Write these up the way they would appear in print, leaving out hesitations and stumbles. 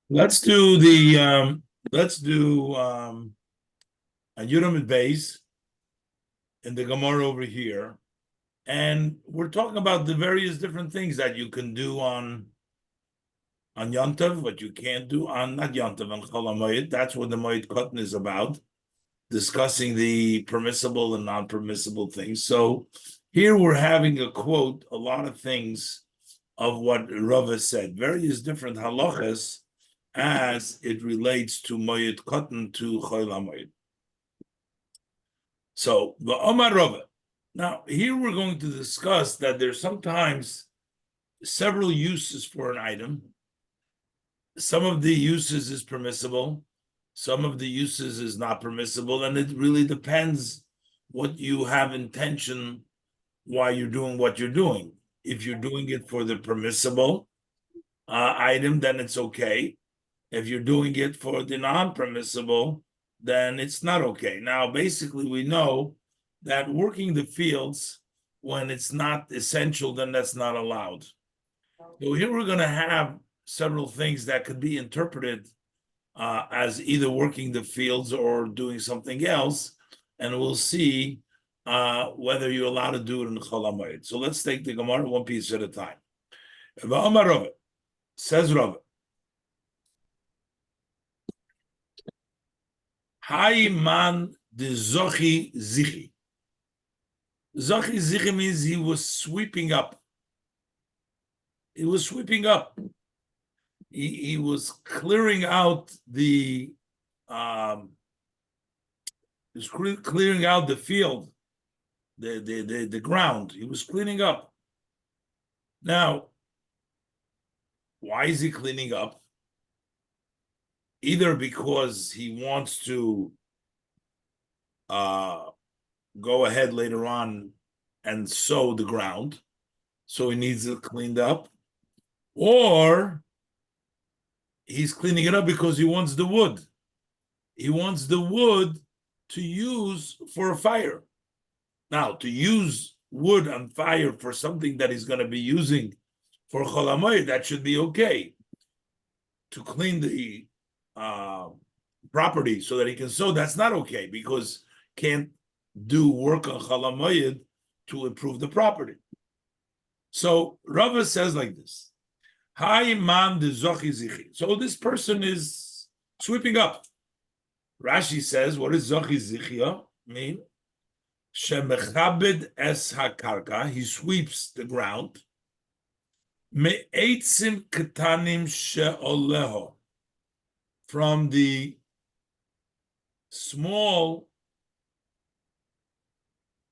Let's do the let's do a Yudamid base in the Gemara over here. And we're talking about the various different things that you can do on Yontav, what you can't do on not Yontav and Chol HaMoed. That's what the Moed Katan is about, discussing the permissible and non-permissible things. So here we're having a quote, a lot of things of what Rava said, various different halachas as it relates to Moed Katan to Chol HaMoed. So the Omar Rava. Now here we're going to discuss that there's sometimes several uses for an item. Some of the uses is permissible, some of the uses is not permissible, and it really depends what you have intention why you're doing what you're doing. If you're doing it for the permissible item, then it's okay. If you're doing it for the non-permissible, then it's not okay. Now, basically, we know that working the fields when it's not essential, then that's not allowed. So here we're going to have several things that could be interpreted as either working the fields or doing something else, and we'll see whether you're allowed to do it in Chol HaMoed. So let's take the Gemara one piece at a time. V'amar Rava, says Rava, Hai man de Zochi Zichi. Zochi Zichi means he was sweeping up. He was sweeping up. He was clearing out the clearing out the field, the ground. He was cleaning up. Now, why is he cleaning up? Either because he wants to go ahead later on and sow the ground, so he needs it cleaned up, or he's cleaning it up because he wants the wood. He wants the wood to use for a fire. Now, to use wood on fire for something that he's going to be using for Chol HaMoed, that should be okay. To clean the property so that he can sow, that's not okay, because can't do work on Chol HaMoed to improve the property. So Rava says like this: Hi man de zochi zichi. So this person is sweeping up. Rashi says, what does zochi zichia mean? Shemechabed es hakarka. He sweeps the ground. Me'etzim ketanim she'oleho. From the small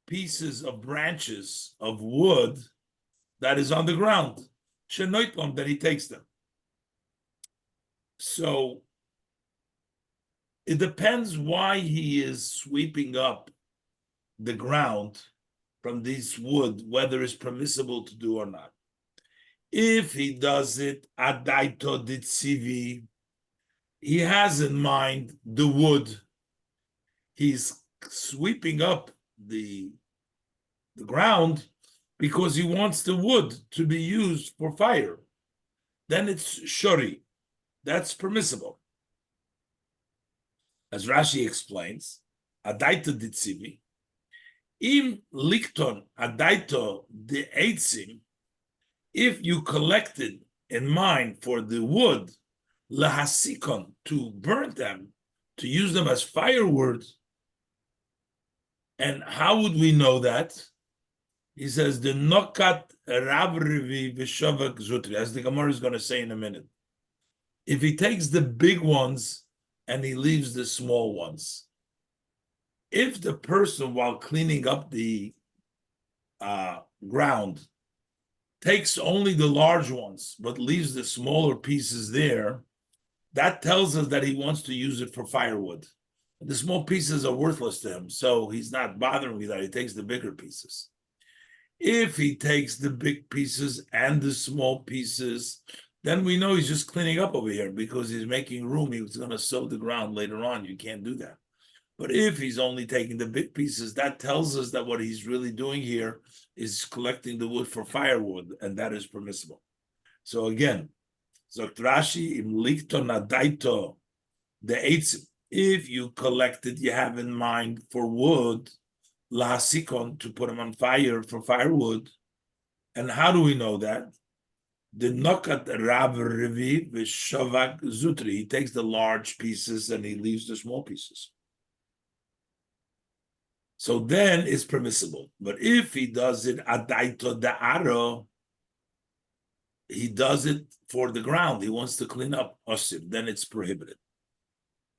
pieces of branches of wood that is on the ground, shenoitlam, that he takes them. So it depends why he is sweeping up the ground from this wood, whether it's permissible to do or not. If he does it adaito ditzivi, he has in mind the wood. He's sweeping up the ground because he wants the wood to be used for fire. Then it's shori. That's permissible. As Rashi explains, adaito ditzivi, im likton adaito de eitzim, if you collected in mind for the wood, lahasikon, to burn them, to use them as firewood. And how would we know that? He says, the nokat ravrivi v'shavak zutri, as the Gemara is going to say in a minute. If he takes the big ones and he leaves the small ones, if the person, while cleaning up the ground, takes only the large ones, but leaves the smaller pieces there, that tells us that he wants to use it for firewood. The small pieces are worthless to him, so he's not bothering with that. He takes the bigger pieces. If he takes the big pieces and the small pieces, then we know he's just cleaning up over here because he's making room. He was going to sow the ground later on. You can't do that. But if he's only taking the big pieces, that tells us that what he's really doing here is collecting the wood for firewood, and that is permissible. So again, Zokt Rashi, im likto nadaito, the eights, if you collected, you have in mind for wood, lasikon, to put them on fire for firewood. And how do we know that? The nokat Rav Revi v'shavak zutri. He takes the large pieces and he leaves the small pieces. So then it's permissible. But if he does it adaito da'aro, he does it for the ground. He wants to clean up osim. Then it's prohibited.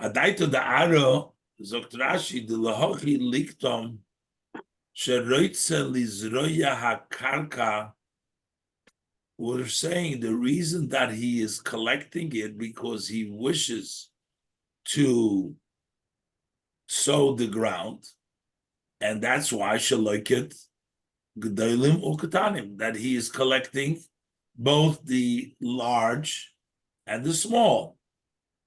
Adaito da'aro zokt Rashi the lahochi liktom sheroitze lizroya hakarka. We're saying the reason that he is collecting it because he wishes to sow the ground, and that's why shaloket gedolim ukatanim, that he is collecting both the large and the small.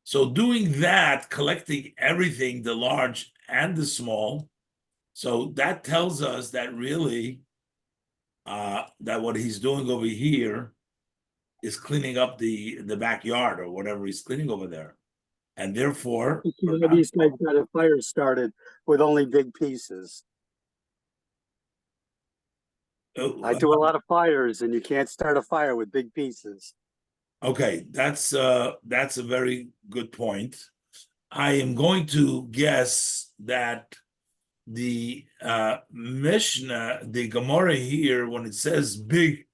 So doing that, collecting everything, the large and the small, so that tells us that really that what he's doing over here is cleaning up the backyard or whatever he's cleaning over there. And therefore, These guys got a fire started with only big pieces. I do a lot of fires, and you can't start a fire with big pieces. Okay, that's a very good point. I am going to guess that the Mishnah, the Gemara here, when it says big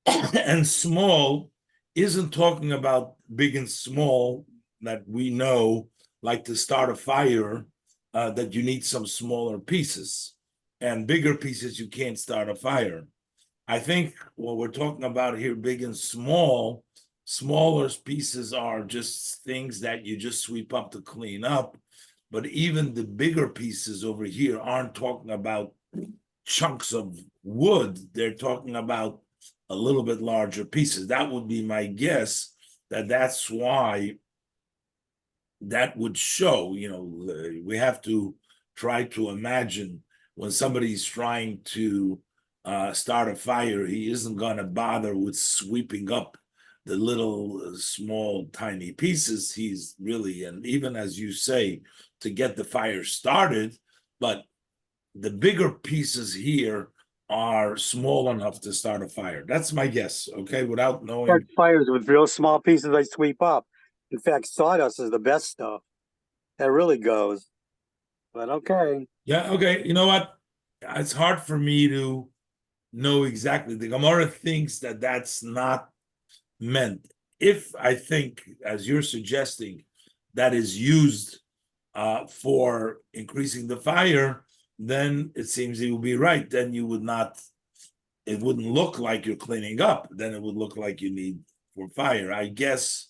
and small, isn't talking about big and small that we know, like to start a fire, that you need some smaller pieces, and bigger pieces you can't start a fire. I think what we're talking about here, big and small, smaller pieces are just things that you just sweep up to clean up. But even the bigger pieces over here aren't talking about chunks of wood. They're talking about a little bit larger pieces. That would be my guess, that's why that would show, we have to try to imagine when somebody's trying to start a fire, he isn't going to bother with sweeping up the little small tiny pieces. He's really, and even as you say, to get the fire started, but the bigger pieces here are small enough to start a fire. That's my guess, okay, without knowing. Start fires with real small pieces I sweep up. In fact, sawdust is the best stuff. That really goes. But okay. Yeah, okay, you know what? It's hard for me to know exactly. The Gemara thinks that that's not meant. If I think, as you're suggesting, that is used for increasing the fire, then it seems you would be right. Then you would not, it wouldn't look like you're cleaning up. Then it would look like you need for fire. I guess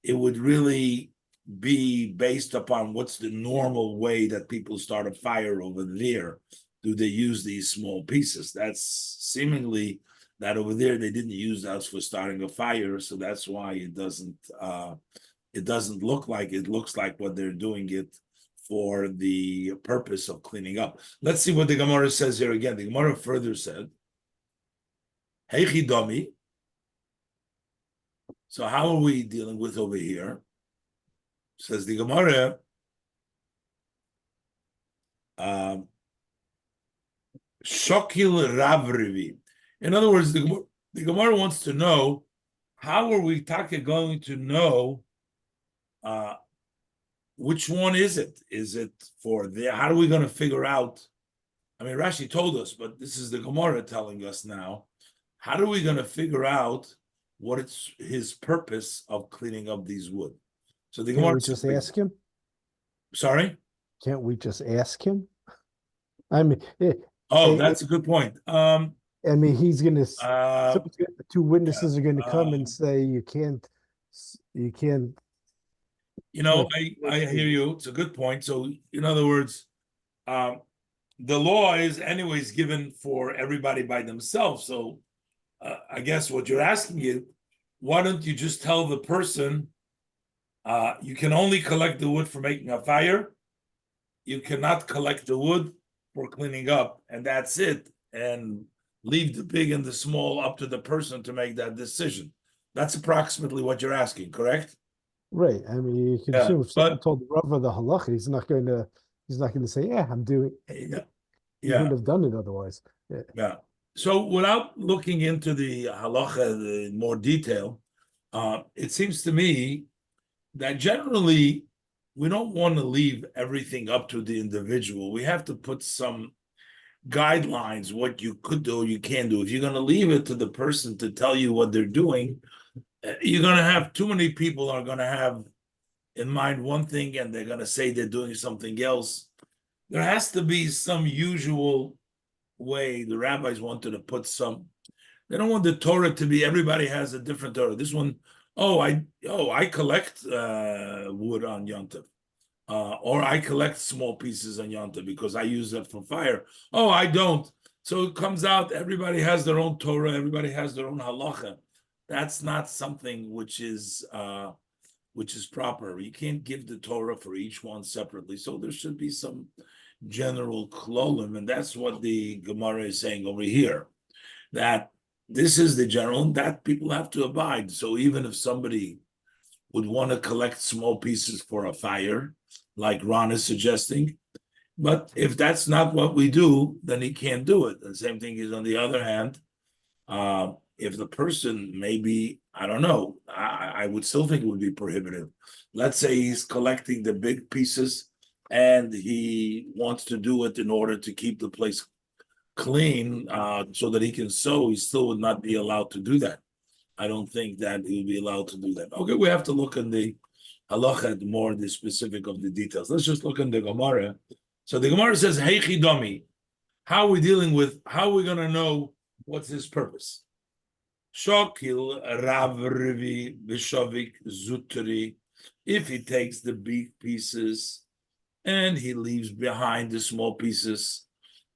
it would really be based upon what's the normal way that people start a fire over there. Do they use these small pieces? That's seemingly that over there they didn't use us for starting a fire, so that's why it doesn't look like it. Looks like what they're doing it for the purpose of cleaning up. Let's see what the Gemara says here again. The Gemara further said, "Hey chidomi." So how are we dealing with over here? Says the Gemara. Shokil Rav Revi. In other words, the Gemara wants to know, how are we going to know which one is it? Is it for the, how are we going to figure out? I mean, Rashi told us, but this is the Gemara telling us now. How are we going to figure out what it's his purpose of cleaning up these wood? So the Gemara, Can't we just ask him? Sorry? Can't we just ask him? I mean, that's a good point. I mean, he's gonna. Two witnesses are going to come and say you can't. You know, I hear you. It's a good point. So, in other words, the law is anyways given for everybody by themselves. So, I guess what you're asking is, why don't you just tell the person, you can only collect the wood for making a fire. You cannot collect the wood for cleaning up, and that's it. And leave the big and the small up to the person to make that decision. That's approximately what you're asking, correct? Right. I mean, you can Yeah, assume if someone but told the Rava the halacha, he's not gonna say, yeah, I'm doing. yeah, He wouldn't yeah, have done it otherwise. Yeah. yeah. So without looking into the halacha in more detail, it seems to me that generally we don't want to leave everything up to the individual. We have to put some guidelines, what you could do, you can do. If you're going to leave it to the person to tell you what they're doing, you're going to have too many people are going to have in mind one thing and they're going to say they're doing something else. There has to be some usual way. The rabbis wanted to put some. They don't want the Torah to be everybody has a different Torah. This one, I collect wood on Yom Tov. Or I collect small pieces on Yom Tov because I use that for fire. Oh, I don't. So it comes out everybody has their own Torah, everybody has their own halacha. That's not something which is proper. You can't give the Torah for each one separately. So there should be some general klolim, and that's what the Gemara is saying over here. That this is the general, that people have to abide. So even if somebody would want to collect small pieces for a fire, like Ron is suggesting, but if that's not what we do, then he can't do it. The same thing is on the other hand, if the person maybe, I don't know, I would still think it would be prohibitive. Let's say he's collecting the big pieces and he wants to do it in order to keep the place clean so that he can sew, he still would not be allowed to do that. I don't think that he would be allowed to do that. Okay, we have to look in the halacha more the specific of the details. Let's just look in the Gemara. So the Gemara says, Hey Chidomi, how are we dealing with, how are we going to know what's his purpose? Shokil Rav Rivi Bishovik Zutri, if he takes the big pieces and he leaves behind the small pieces,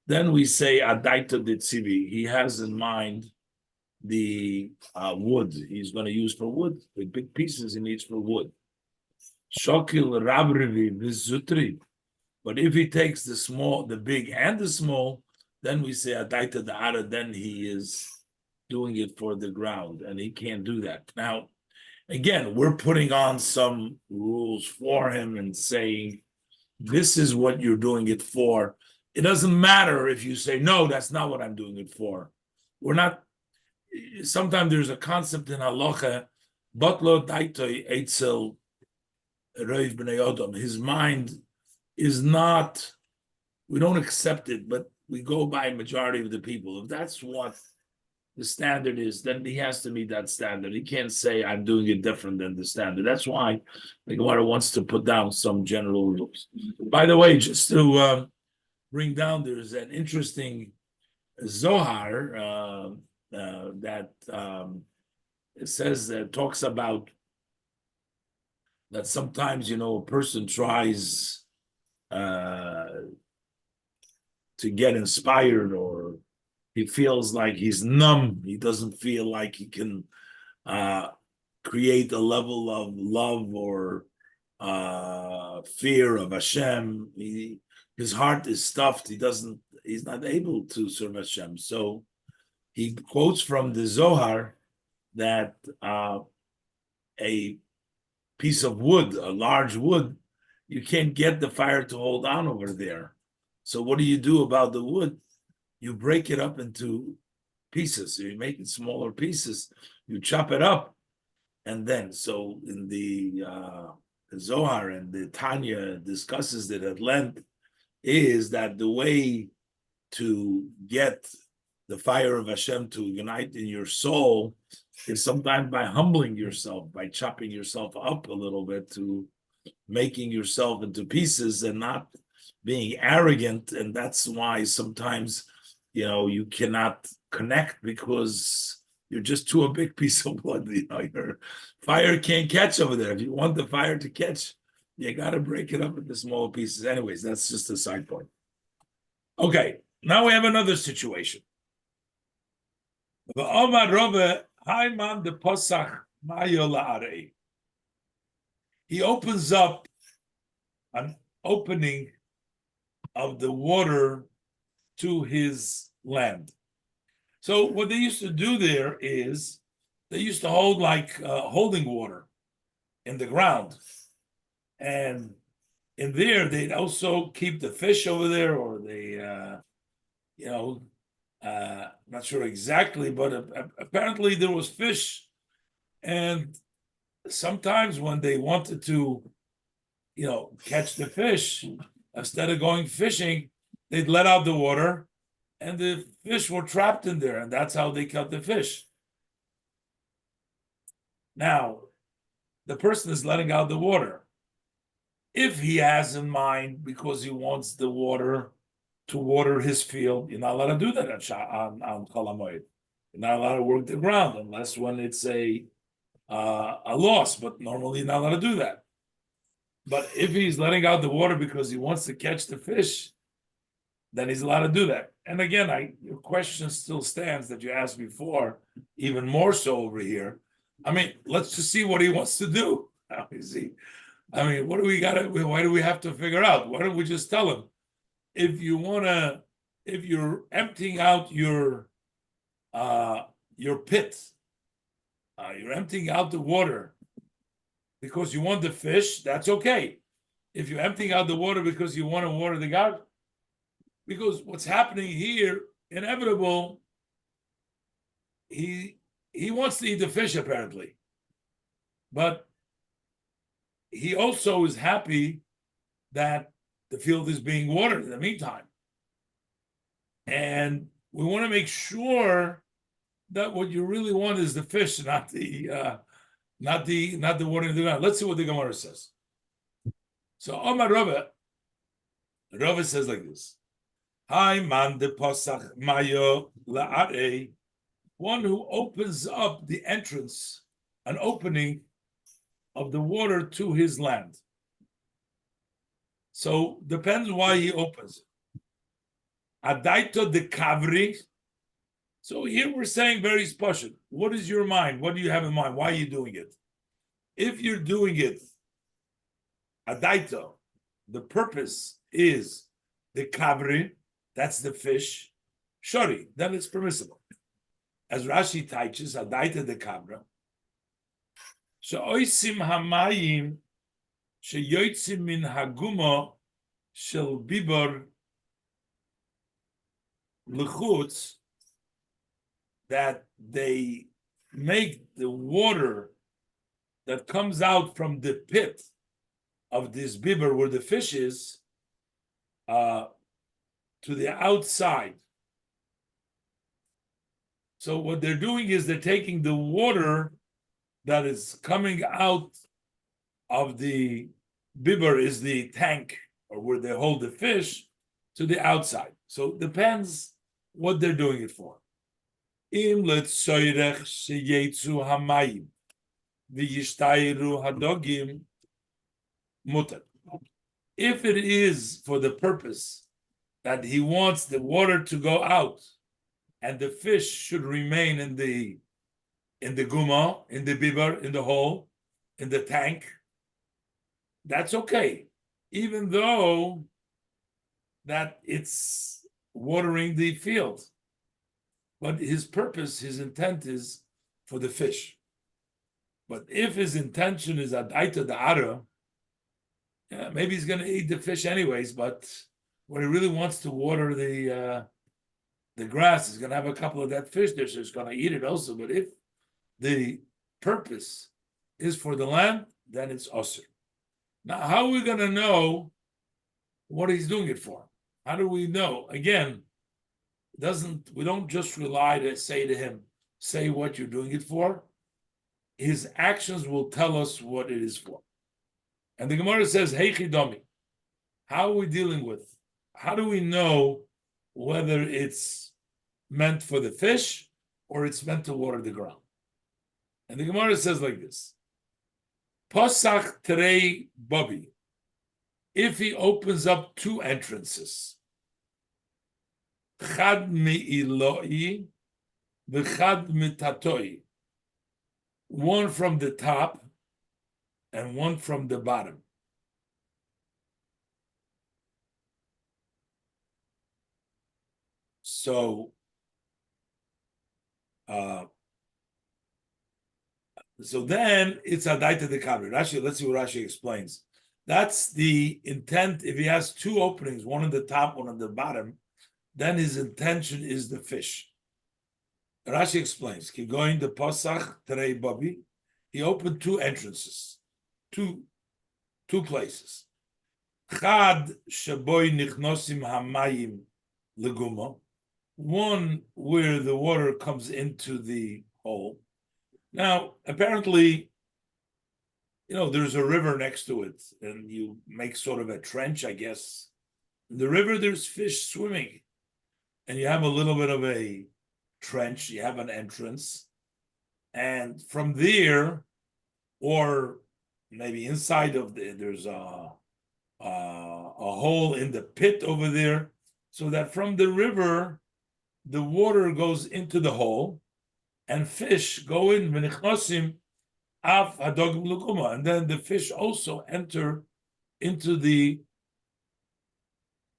then we say Adaita Ditzivi. He has in mind the wood he's going to use for wood. The big pieces he needs for wood. Shokil Rav Rivi Zutri. But if he takes the small, the big and the small, then we say Adaita Da'ara, then he is doing it for the ground, and he can't do that. Now, again, we're putting on some rules for him and saying, this is what you're doing it for. It doesn't matter if you say, no, that's not what I'm doing it for. We're not, sometimes there's a concept in halacha, Batlo Daitoi Eitzel Reiv B'nei Odom. His mind is not, we don't accept it, but we go by majority of the people. If that's what the standard is, then he has to meet that standard. He can't say I'm doing it different than the standard. That's why the Gemara wants to put down some general rules. By the way, just to bring down, there's an interesting Zohar that it says that talks about that sometimes a person tries to get inspired, or he feels like he's numb. He doesn't feel like he can create a level of love or fear of Hashem. His heart is stuffed. He's not able to serve Hashem. So he quotes from the Zohar that a piece of wood, a large wood, you can't get the fire to hold on over there. So what do you do about the wood? You break it up into pieces. So you make it smaller pieces. You chop it up, and then so in the Zohar and the Tanya discusses that at length is that the way to get the fire of Hashem to ignite in your soul is sometimes by humbling yourself, by chopping yourself up a little bit, to making yourself into pieces and not being arrogant. And that's why sometimes you cannot connect because you're just too a big piece of wood. Your fire can't catch over there. If you want the fire to catch, you got to break it up into small pieces. Anyways, that's just a side point. Okay, now we have another situation. He opens up an opening of the water to his land. So what they used to do there is they used to hold like holding water in the ground. And in there, they'd also keep the fish over there, or they, not sure exactly, but apparently there was fish. And sometimes when they wanted to, catch the fish, instead of going fishing, they'd let out the water, and the fish were trapped in there, and that's how they caught the fish. Now, the person is letting out the water. If he has in mind, because he wants the water to water his field, you're not allowed to do that on Chol HaMoed. You're not allowed to work the ground unless when it's a loss, but normally you're not allowed to do that. But if he's letting out the water because he wants to catch the fish, then he's allowed to do that. And again, your question still stands that you asked before, even more so over here. I mean, let's just see what he wants to do. What do we got? Why do we have to figure out? Why don't we just tell him? If you're emptying out your pit, you're emptying out the water because you want the fish, that's okay. If you're emptying out the water because you want to water the garden, because what's happening here, inevitable, he wants to eat the fish apparently, but he also is happy that the field is being watered in the meantime. And we want to make sure that what you really want is the fish, not the watering of the ground. Let's see what the Gemara says. So Omar Rava says like this: Hi man de pasach mayo la'are, one who opens up the entrance, an opening of the water to his land. So depends why he opens it. Adaito de kavri. So here we're saying very special. What is your mind? What do you have in mind? Why are you doing it? If you're doing it, adaito, the purpose is the kavri, that's the fish, shori, then it's permissible. As Rashi teaches, adaita de kavra. She'oisim hamayim she'yotzim min haguma shel bibor l'chutz, that they make the water that comes out from the pit of this bibor where the fish is to the outside. So what they're doing is they're taking the water that is coming out of the bibor, is the tank or where they hold the fish, to the outside. So it depends what they're doing it for. Im letzoyrech sheyetzu hamayim v'yishtayru hadogim mutar. If it is for the purpose that he wants the water to go out and the fish should remain in the guma, in the bibor, in the hole, in the tank, that's okay, even though that it's watering the field. But his purpose, his intent is for the fish. But if his intention is adaita da'ara, maybe he's going to eat the fish anyways, but when he really wants to water the grass, he's going to have a couple of that fish there, so he's going to eat it also. But if the purpose is for the land, then it's osir. Now, how are we going to know what he's doing it for? How do we know? Again, we don't just rely to say to him, say what you're doing it for. His actions will tell us what it is for. And the Gemara says, Hey Chidomi, how are we dealing with? How do we know whether it's meant for the fish or it's meant to water the ground? And the Gemara says like this: Pasach terei babi. If he opens up two entrances, chad mi'iloi, v'chad mitatoi, one from the top and one from the bottom. So So then it's adaita de kabri. Rashi, let's see what Rashi explains. That's the intent. If he has two openings, one on the top, one on the bottom, then his intention is the fish. Rashi explains, going the Pasach Terei Babi, he opened two entrances, two places. Chad Shaboy Nichnosim Hamayim Leguma, one where the water comes into the hole. Now, apparently, there's a river next to it, and you make sort of a trench, I guess. In the river, there's fish swimming, and you have a little bit of a trench, you have an entrance, and from there, or maybe inside of there's a hole in the pit over there, so that from the river, the water goes into the hole, and fish go in, v'nichnosim af hadogim l'guma, and then the fish also enter into the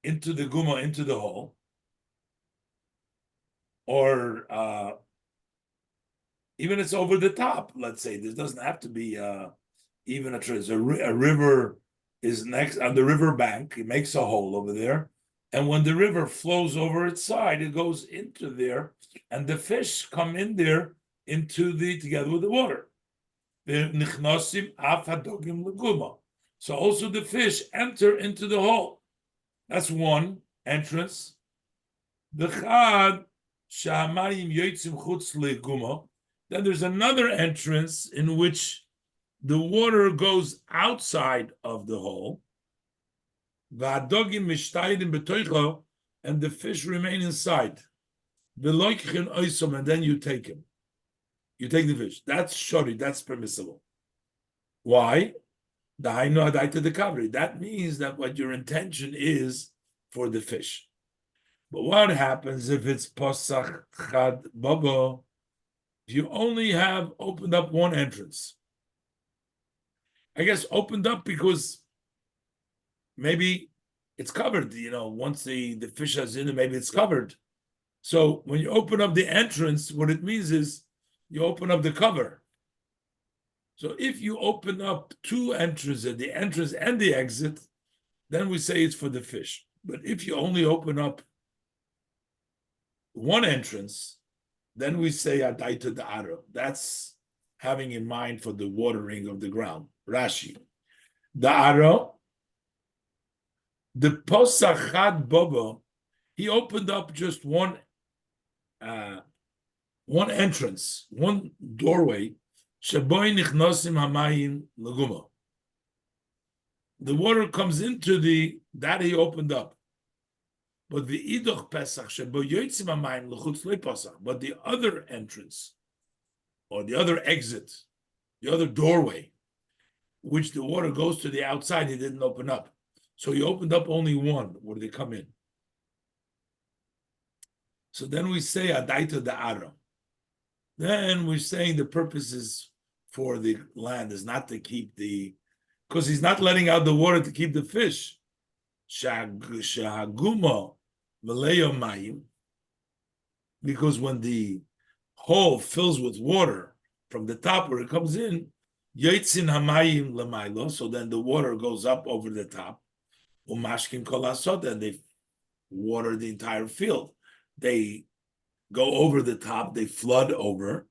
guma, into the hole, or even it's over the top. Let's say this doesn't have to be even a river is next on the river bank. It makes a hole over there, and when the river flows over its side, it goes into there, and the fish come in there together with the water. So also the fish enter into the hole. That's one entrance. Then there's another entrance in which the water goes outside of the hole, and the fish remain inside. And then you take him. You take the fish. That's shori, that's permissible. Why? That means that what your intention is for the fish. But what happens if it's Pasach Chad Baba? If you only have opened up one entrance? I guess opened up because maybe it's covered, once the fish has in it, maybe it's covered. So when you open up the entrance, what it means is you open up the cover. So if you open up two entrances, the entrance and the exit, then we say it's for the fish. But if you only open up one entrance, then we say adaita da'ara. That's having in mind for the watering of the ground. Rashi. Da'ara, the Posach Chad Baba, he opened up just one entrance, one doorway. Shaboy nichnosim hamayim leguma. The water comes into that he opened up. But the idoch pesach shaboy yotzim hamayim lechutz lepasach. But the other entrance, or the other exit, the other doorway, which the water goes to the outside, he didn't open up. So he opened up only one where they come in. So then we say adaita da'ara. Then we're saying the purpose is for the land is not to keep because he's not letting out the water to keep the fish. Shahaguma Malayo Mayim, because when the hole fills with water from the top where it comes in, Yotzin Hamayim Lamailo, so then the water goes up over the top. Umashkin Kolasot, and they water the entire field. They go over the top, they flood over,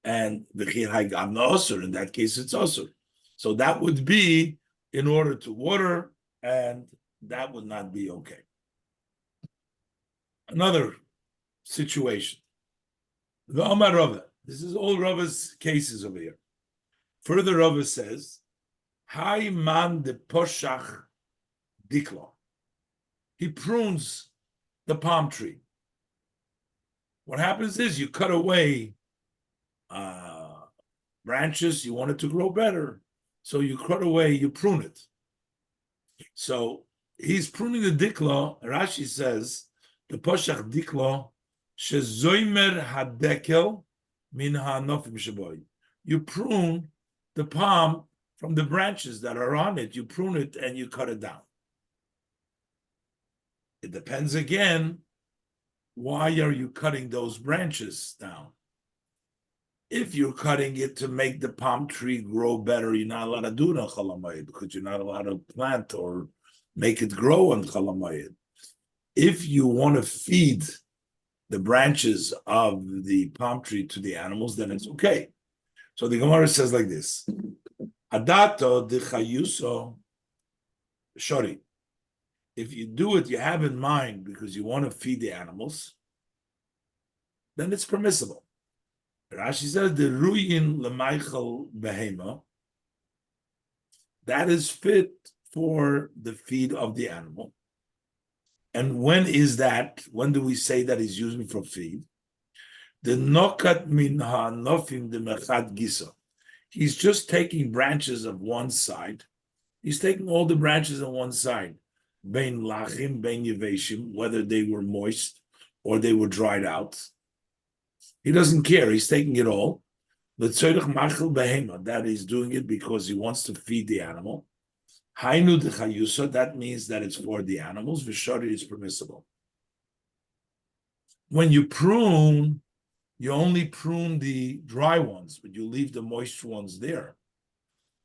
and the Chirhaigam Osur, in that case it's Osur. So that would be in order to water, and that would not be okay. Another situation. The Amar Rava. This is all Rava's cases over here. Further, Rava says, Hai man de poshach diklo. He prunes the palm tree. What happens is you cut away branches, you want it to grow better. So you cut away, you prune it. So he's pruning the dikla. Rashi says, the poshach dikla, shezoimer hadekel min hanofim sheboy. You prune the palm from the branches that are on it. You prune it and you cut it down. It depends again, why are you cutting those branches down? If you're cutting it to make the palm tree grow better, you're not allowed to do it on Chol Hamoed because you're not allowed to plant or make it grow on Chol Hamoed. If you want to feed the branches of the palm tree to the animals, then it's okay. So the Gemara says like this: Adato d'chayuso shori. If you do it, you have in mind because you want to feed the animals, then it's permissible. Rashi says the ruyin lemaichel behema. That is fit for the feed of the animal. And when is that? When do we say that is using for feed? The nokat min ha'nofim de mechad gisa. He's just taking branches of one side. He's taking all the branches on one side. Bein lachim, bein yeveshim, whether they were moist or they were dried out. He doesn't care. He's taking it all. The tzorich machil behema. That he's doing it because he wants to feed the animal. Hainu d'chayusa, that means that it's for the animals. V'shari is permissible. When you prune, you only prune the dry ones, but you leave the moist ones there.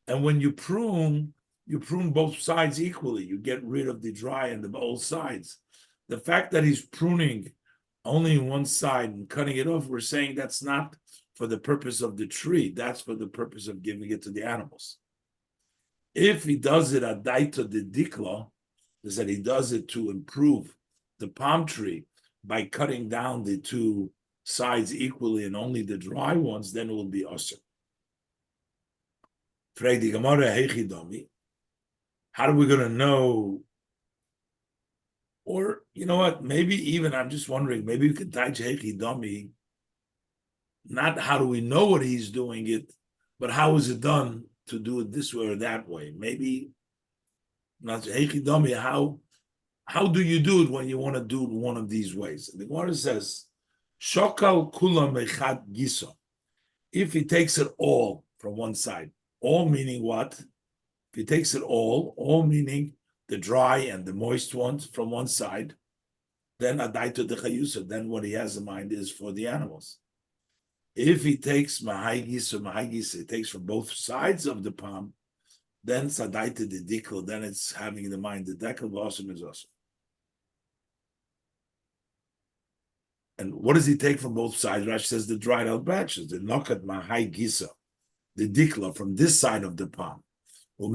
And when you prune both sides equally. You get rid of the dry and the both sides. The fact that he's pruning only one side and cutting it off, we're saying that's not for the purpose of the tree. That's for the purpose of giving it to the animals. If he does it adaita de dikla, is that he does it to improve the palm tree by cutting down the two sides equally and only the dry ones, then it will be usher. How are we going to know? Or, you know what, maybe even, I'm just wondering, maybe we could touch Hechi Dami, not how do we know what he's doing it, but how is it done to do it this way or that way? Maybe, not Hechi Dami, how do you do it when you want to do it one of these ways? The Gemara says, Shokal kula mechad giso. If he takes it all from one side, all meaning what? If he takes it all meaning the dry and the moist ones from one side, then adaito dechayusa, then what he has in mind is for the animals. If he takes mahaigis or mahaigis, he takes from both sides of the palm, then sadaita the dikl, then it's having in mind the dekel v'osum is also. And what does he take from both sides? Rashi says the dried out branches, the nokat mahaigisa, the dikla from this side of the palm. From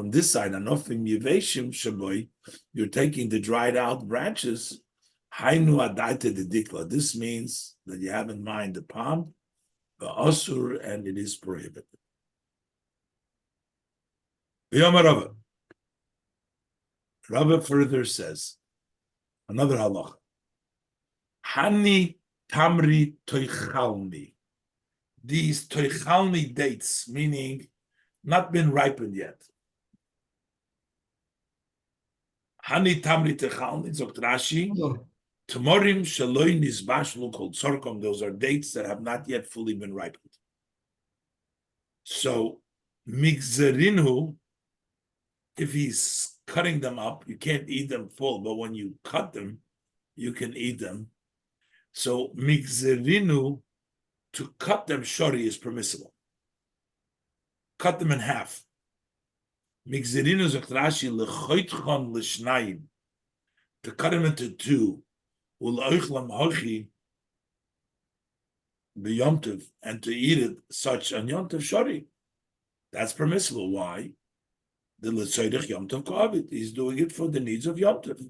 this side, you're taking the dried out branches. This means that you have in mind the palm, the asur, and it is prohibited. Rava further says, another halacha. Hani tamri toichalmi. These toichalmi dates, meaning not been ripened yet. Hani tamri techalni, Zokt Rashi, Tamorim shaloi nizbashlu called sorkom. Those are dates that have not yet fully been ripened. So, migzerinu, if he's cutting them up, you can't eat them full, but when you cut them, you can eat them. So, migzerinu, to cut them shori is permissible. Cut them in half. Migzerinu zokt Rashi lechoitchon l'shnayim, to cut them into two. U'la'ochlam hochi b'yomtiv, and to eat it such on yomtiv shori. That's permissible. Why? The l'tzoydech yomtiv k'avit. He's doing it for the needs of yomtiv,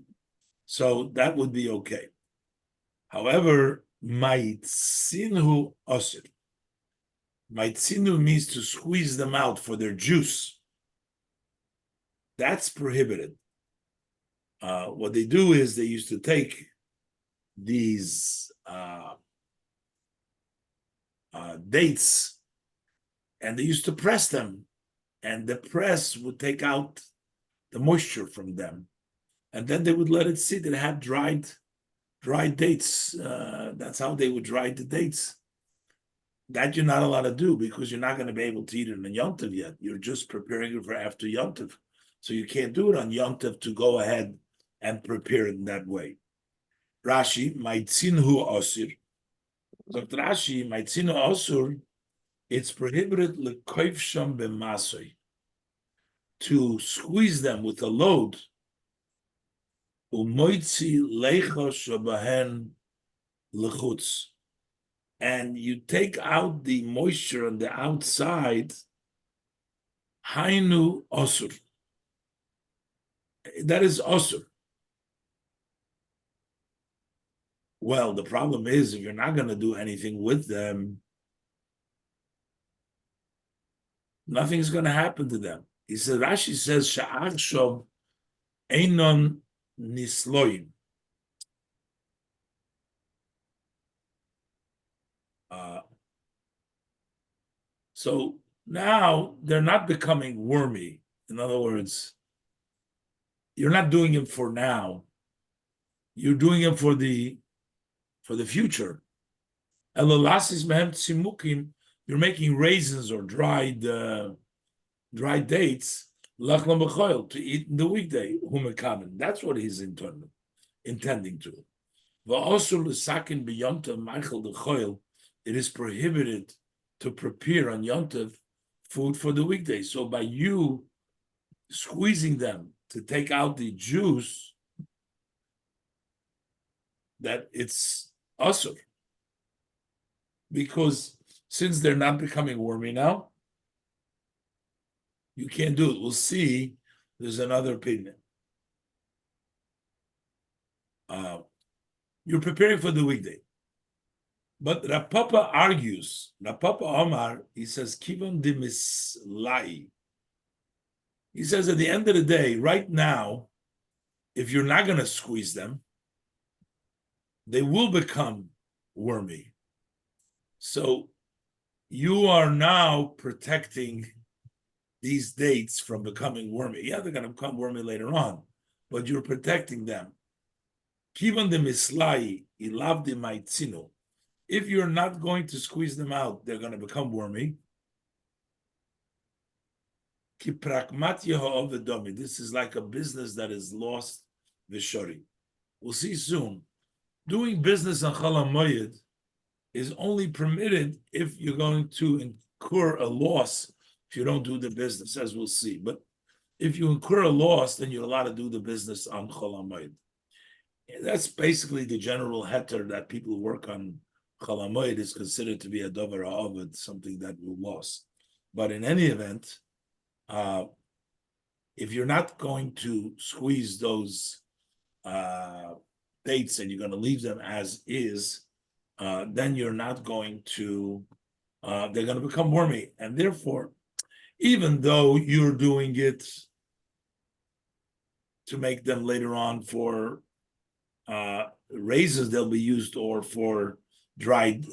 so that would be okay. However, maitzinu osir. Maitzinu means to squeeze them out for their juice. That's prohibited. What they do is they used to take these dates and they used to press them, and the press would take out the moisture from them, and then they would let it sit. It had dried dates. That's how they would dry the dates. That you're not allowed to do because you're not going to be able to eat it on Yom Tov yet. You're just preparing it for after Yom Tov. So you can't do it on Yom Tov to go ahead and prepare it in that way. Rashi, Maitzinu Osir. Sagt Rashi, Maitzino Osur, it's prohibited lekoivsham b'masoi, to squeeze them with a load. Umoitzi leicha shabahen lechutz, and you take out the moisture on the outside. Hainu osur. That is osur. Well, the problem is if you're not going to do anything with them, nothing's going to happen to them. He said, Rashi says, Sha'ach shov einon nisloim. So now they're not becoming wormy. In other words, you're not doing it for now. You're doing it for the future. Elolasis mehem tzimukim. You're making raisins or dried dates, lachlam b'choil, to eat in the weekday. Humekamen. That's what he's intending to. Va'osur l'sakin b'yontav ma'achel d'choil. It is prohibited to prepare on Yontav food for the weekday. So by you squeezing them to take out the juice, that it's asur. Because since they're not becoming wormy now, you can't do it. We'll see. There's another opinion. You're preparing for the weekday. But Rav Papa argues, Rav Papa Omar, he says, Kivon de mislai. He says at the end of the day, right now, if you're not going to squeeze them, they will become wormy. So you are now protecting these dates from becoming wormy. Yeah, they're going to become wormy later on, but you're protecting them. Kivon de mislai, ilav de maitzino. If you're not going to squeeze them out, they're going to become wormy. This is like a business that is lost v'shori. We'll see soon. Doing business on Chol HaMoed is only permitted if you're going to incur a loss if you don't do the business, as we'll see. But if you incur a loss, then you're allowed to do the business on Chol HaMoed. That's basically the general heter that people who work on Chol HaMoed is considered to be a dover ha'aved, something that will loss. But in any event, if you're not going to squeeze those dates and you're going to leave them as is, then you're not going to, they're going to become wormy. And therefore, even though you're doing it to make them later on for raisins, they'll be used, or for dried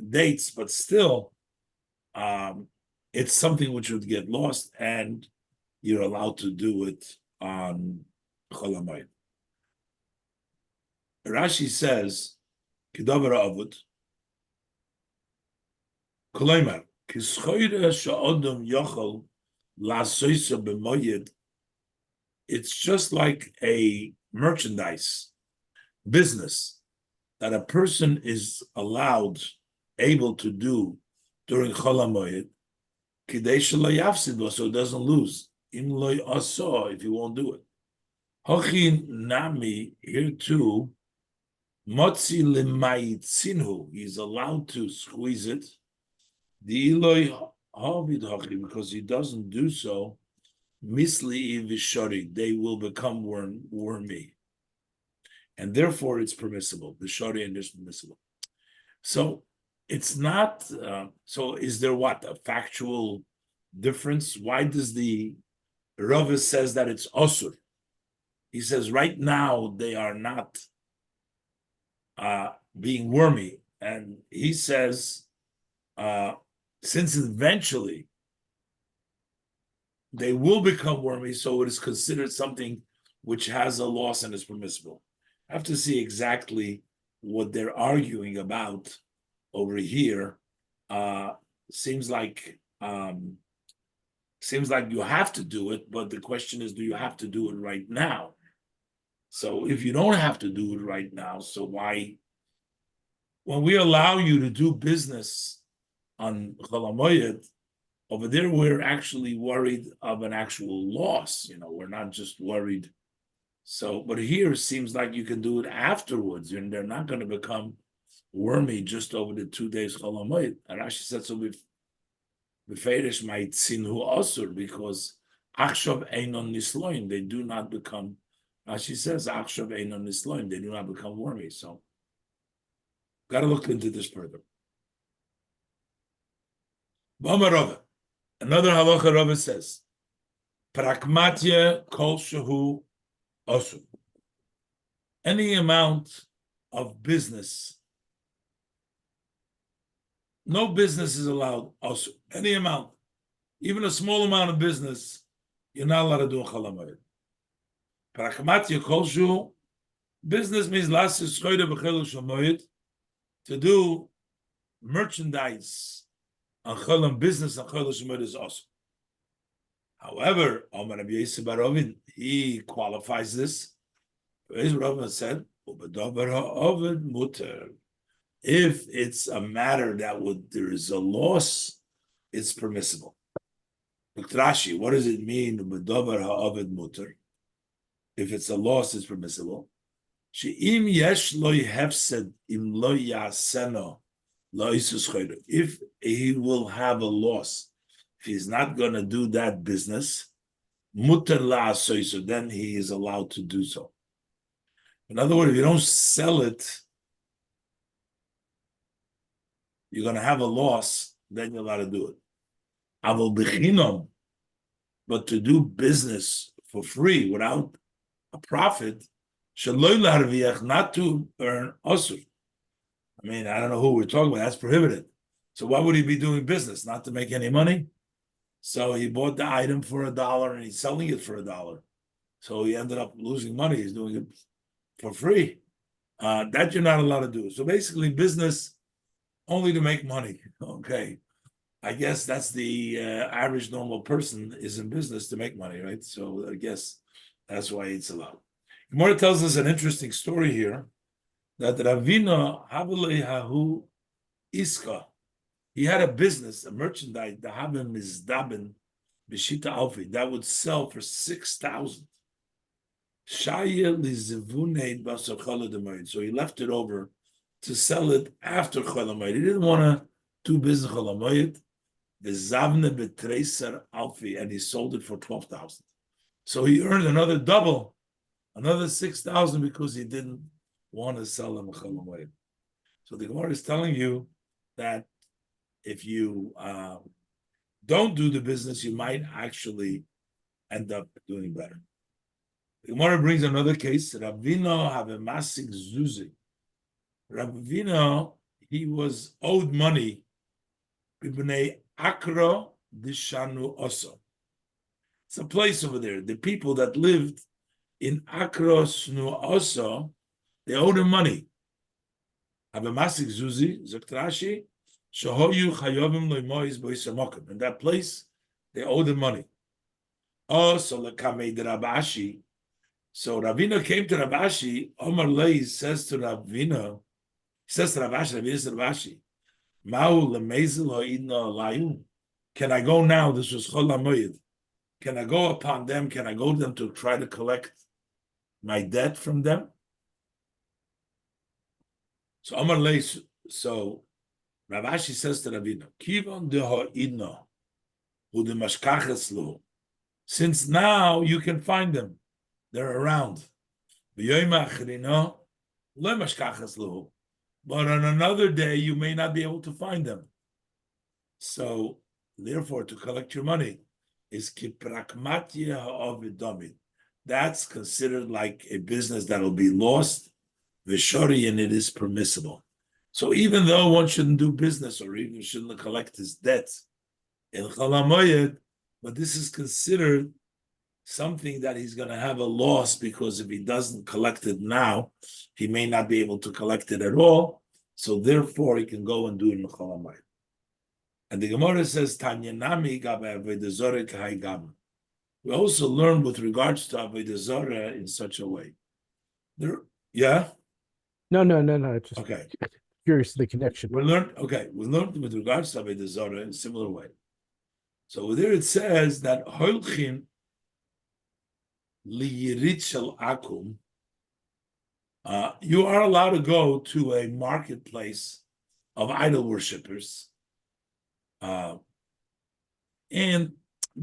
dates, but still, it's something which would get lost, and you're allowed to do it on Chol HaMoed. Rashi says, "Kedavar avut, kolaymer kischoyre she'odom yochel la'soisa b'moyed." It's just like a merchandise business that a person is able to do during Chol HaMoed, kidei shelo yafsid bo, so it doesn't lose. Im lo aso, if you won't do it. Hochin nami, here too, motzi lemaitzinu, he's allowed to squeeze it. The iloi havid hochi, because he doesn't do so, misli v'shori, they will become wormy. And therefore it's permissible. The shari and is permissible. So it's not, so is there what? A factual difference? Why does the Rava says that it's osur? He says right now they are not being wormy. And he says, since eventually they will become wormy, so it is considered something which has a loss and is permissible. I have to see exactly what they're arguing about over here. Seems like you have to do it, but the question is, do you have to do it right now? So if you don't have to do it right now, so why when we allow you to do business on Chol HaMoed, over there we're actually worried of an actual loss. We're not just worried. So, but here it seems like you can do it afterwards, and they're not going to become wormy just over the 2 days Chol HaMoed. And Rashi said so with Beferish might sin who asur, because Achshav Einon Nisloin, they do not become, Rashi says Achshav Einon Nisloin, they do not become wormy. So got to look into this further. B'amar another halacha Rava says, Prakmatya kol shehu asur. Any amount of business, no business is allowed asur. Any amount, even a small amount of business, you're not allowed to do a Chol HaMoed. Prakmatya kol shehu, business means lasis choyde b'chelu shel moed, to do merchandise on Chol HaMoed, business on Chol HaMoed is awesome. However, Amar Rabbi Yosef bar Ovid, he qualifies this. His Rabbi said, if it's a matter that there is a loss, it's permissible. Look, Rashi, what does it mean? If it's a loss, it's permissible. If he will have a loss, if he's not going to do that business, so then he is allowed to do so. In other words, if you don't sell it, you're going to have a loss, then you're allowed to do it. But to do business for free without a profit, not to earn asur. I mean, I don't know who we're talking about. That's prohibited. So why would he be doing business? Not to make any money? So he bought the item for $1 and he's selling it for $1. So he ended up losing money. He's doing it for free. That you're not allowed to do. So basically business only to make money. Okay. I guess that's the average normal person is in business to make money, right? So I guess that's why it's allowed. Gemara tells us an interesting story here that Ravina Havalehahu Iska, he had a business, a merchandise, the Havim Mizdaben Bishita Alfi, that would sell for 6,000. So he left it over to sell it after Chol HaMoed. He didn't want to do business Chol HaMoed. The Zavne Betreiser Alfi, and he sold it for 12,000. So he earned another double, another 6,000, because he didn't want to sell them Chol HaMoed. So the Gemara is telling you that if you don't do the business, you might actually end up doing better. The Gemara brings another case. Ravino have a masik zuzi. Ravino, he was owed money. B'nei Akro dishanu oso. It's a place over there. The people that lived in Akro shnu oso, they owed him money. Have a masik zuzi zaktrashi shahoyu chayovim loimois boisamokim. In that place, they owed him money. Also lekamei de Rabashi. So Ravina came to Rabashi. Omar Lei says to Ravina, he says to Rabashi, Ravina says to Rabashi, can I go now? This was Chol HaMoed. Can I go upon them? Can I go to them to try to collect my debt from them? So Omar Lei, so Ravashi says to Ravina, Kivon deho idno, hu de mashkachas lo. Since now you can find them, they're around. But on another day, you may not be able to find them. So, therefore, to collect your money is kiprakmatia ha'ovidomid. That's considered like a business that will be lost, vishori, and it is permissible. So, even though one shouldn't do business or even shouldn't collect his debts in Chol HaMoed, but this is considered something that he's going to have a loss, because if he doesn't collect it now, he may not be able to collect it at all. So therefore, he can go and do it in Chol HaMoed. And the Gemara says, Tanya nami gabe avodah zarah k'hai gam. We also learn with regards to avodah zarah in such a way. Yeah? No. Just Okay. curious to the connection. We learned with regards to Avodah Zarah in a similar way. So there it says that Holchin liyirit shel akum. You are allowed to go to a marketplace of idol worshippers, and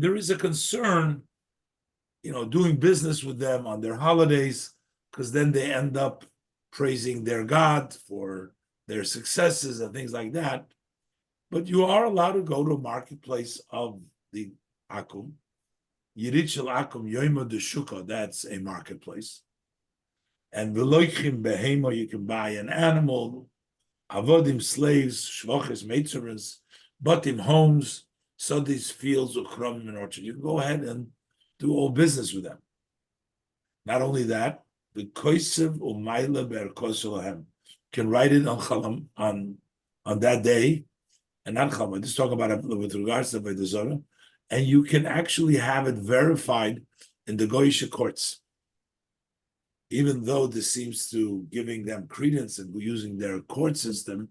there is a concern, doing business with them on their holidays, because then they end up praising their God for their successes and things like that. But you are allowed to go to a marketplace of the Akum. Yirit shel Akum Yoima de Shuka, that's a marketplace. And Veloichim Behema, you can buy an animal, Avodim, slaves, Shvoches, Meitzerins, Batim, homes, Sodis, fields, Ukramim, and orchard. You can go ahead and do all business with them. Not only that, the Koisev Umayla Ber Koselahem can write it on Chalam on that day, and not Chalam. I'm just talking about with regards to Avodah Zarah, and you can actually have it verified in the Goyish courts. Even though this seems to giving them credence and using their court system,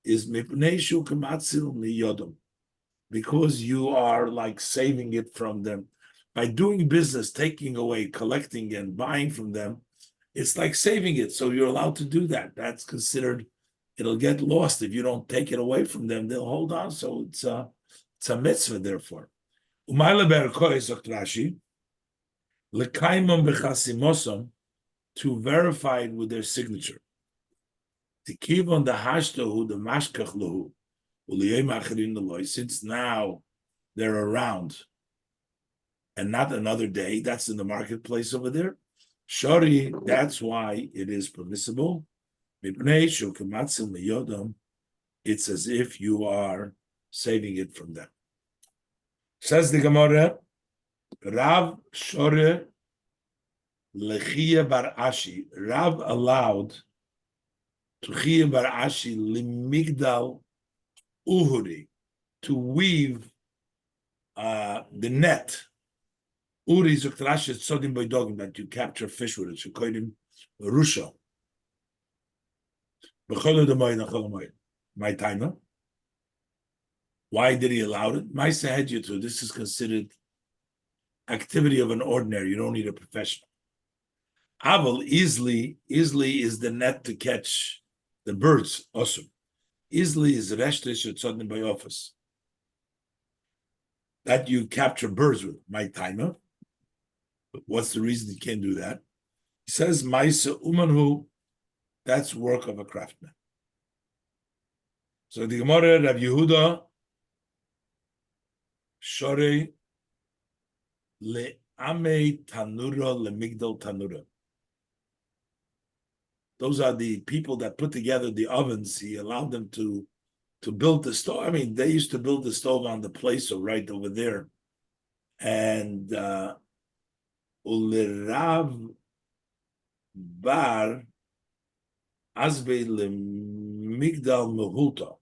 is because you are like saving it from them. By doing business, taking away, collecting, and buying from them, it's like saving it. So you're allowed to do that. That's considered, it'll get lost. If you don't take it away from them, they'll hold on. So it's a mitzvah, therefore. To verify it with their signature. Since now they're around and not another day, that's in the marketplace over there. Shari, that's why it is permissible. It's as if you are saving it from them. Says the Gemara, Rav Shore Lechia Bar Ashi. Rav allowed to Chia Bar Ashi Limigdal Uhuri to weave the net. Uri Zuktrash Sodim Boydogim, that you capture fish with it. You call him Rusha. My timer. Why did he allow it? My said you to. This is considered activity of an ordinary. You don't need a professional. Aval easily is the net to catch the birds. Awesome. Easily is reshtish tzodnim by office. That you capture birds with. My timer. But what's the reason you can't do that? He says, Maisa Umanhu, that's work of a craftsman. So the Gemara, Rav Yehuda, Shore, Le'ame Tanura, Le'migdal Tanura. Those are the people that put together the ovens. He allowed them to build the stove. I mean, they used to build the stove on the place, so right over there. And Ulerav Bar Azbe Lemigdal Mehulta.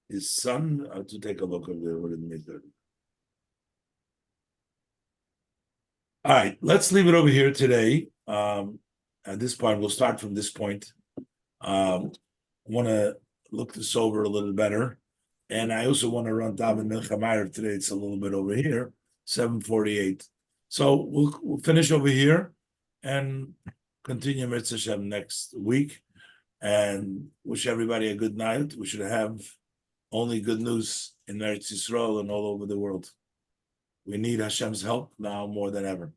His son, I have to take a look over there. What did he do? All right, let's leave it over here today. At this point, we'll start from this point. I want to look this over a little better. And I also want to run down in Milchamayr today. It's a little bit over here, 7:48. So we'll finish over here and continue Mitzvah Shem next week. And wish everybody a good night. We should have only good news in Eretz Yisrael and all over the world. We need Hashem's help now more than ever.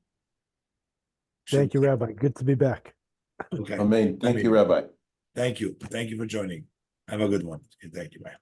Thank you, Rabbi. Good to be back. Okay. Amen. Thank you, Rabbi. Thank you. Thank you for joining. Have a good one. Thank you. Bye.